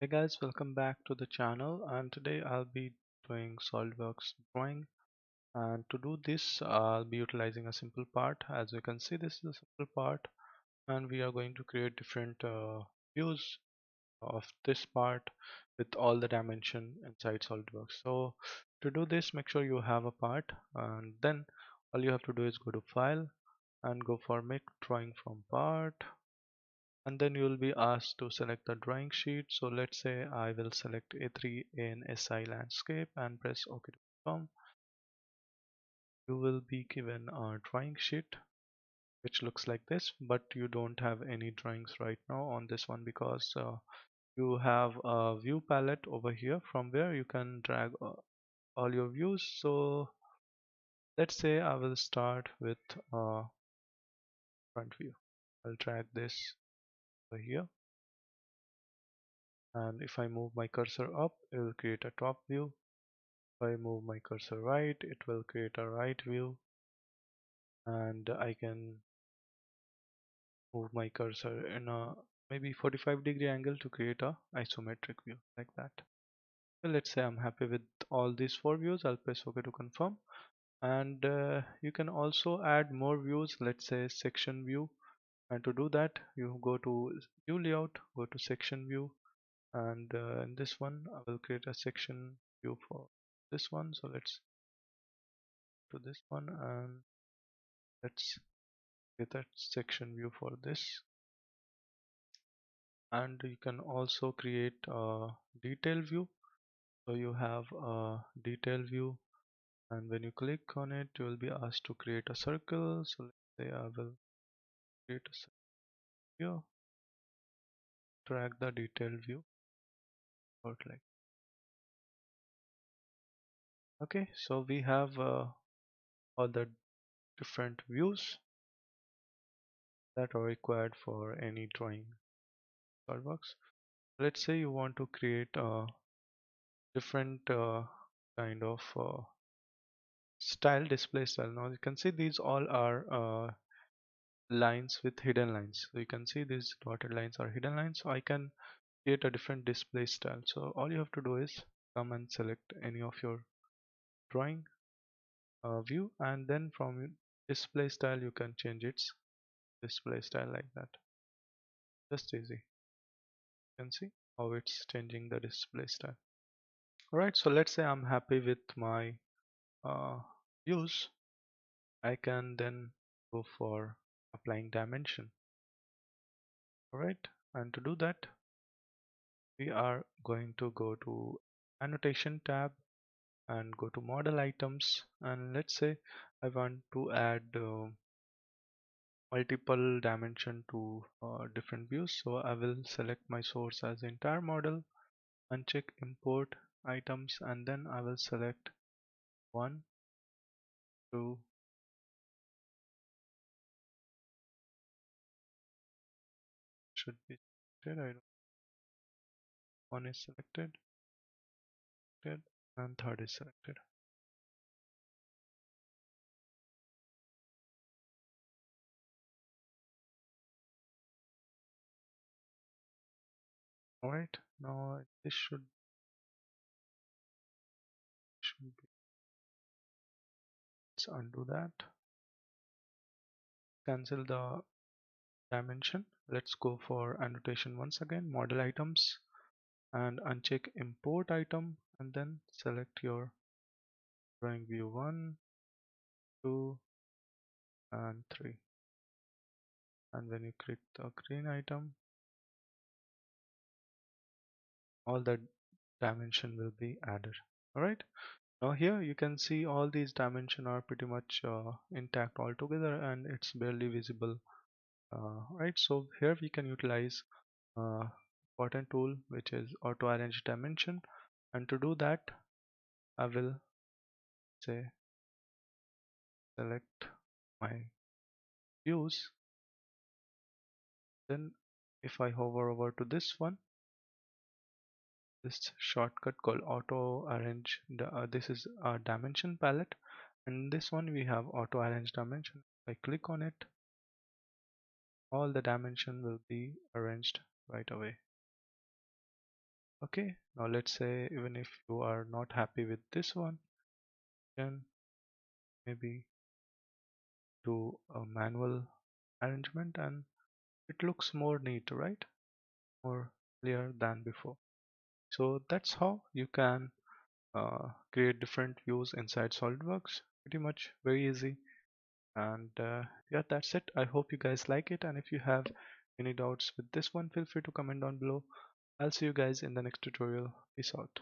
Hey guys, welcome back to the channel, and today I'll be doing SolidWorks drawing. And to do this I'll be utilizing a simple part. As you can see, this is a simple part, and we are going to create different views of this part with all the dimension inside SolidWorks. So to do this, make sure you have a part, and then all you have to do is go to file and go for make drawing from part, and then you will be asked to select the drawing sheet. So let's say I will select A3 in SI landscape and press OK to confirm. You will be given a drawing sheet which looks like this, but you don't have any drawings right now on this one because you have a view palette over here from where you can drag all your views. So let's say I will start with front view. I'll drag this over here, and if I move my cursor up, it will create a top view. If I move my cursor right, it will create a right view, and I can move my cursor in a maybe 45-degree angle to create a isometric view like that. So let's say I'm happy with all these four views. I'll press OK to confirm, and you can also add more views, let's say section view. And to do that, you go to view layout, go to section view, and in this one I will create a section view for this one. So let's do this one, and let's get that section view for this. And you can also create a detail view. So you have a detail view, and when you click on it, you will be asked to create a circle. So let's say I will create a circle here, drag the detail view out like. Okay, so we have all the different views that are required for any drawing SolidWorks. Let's say you want to create a different kind of display style. Now you can see these all are lines with hidden lines. So you can see these dotted lines are hidden lines. So I can create a different display style. So all you have to do is come and select any of your drawing view, and then from display style you can change its display style like that. Just easy. You can see how it's changing the display style. Alright, so let's say I'm happy with my uh, views. I can then go for applying dimension. Alright, and to do that, we are going to go to annotation tab and go to model items, and let's say I want to add multiple dimension to different views. So I will select my source as entire model, uncheck import items, and then I will select 1 2 should be selected. I don't, 1 is selected, and third is selected. Alright, now this should be, let's undo that, cancel the dimension. Let's go for annotation once again, model items, and uncheck import item, and then select your drawing view 1 2 and 3, and when you click the green item, all the dimension will be added. Alright, now here you can see all these dimension are pretty much intact altogether, and it's barely visible. Right, so here we can utilize important tool which is auto arrange dimension, and to do that I will say select my views. Then if I hover over to this one, this shortcut called auto arrange, this is our dimension palette, and this one we have auto arrange dimension. If I click on it, all the dimension will be arranged right away. Okay, now let's say even if you are not happy with this one, then maybe do a manual arrangement and it looks more neat, right? More clear than before. So that's how you can create different views inside SolidWorks. Pretty much very easy. And yeah, that's it. I hope you guys like it. And if you have any doubts with this one, feel free to comment down below. I'll see you guys in the next tutorial. Peace out.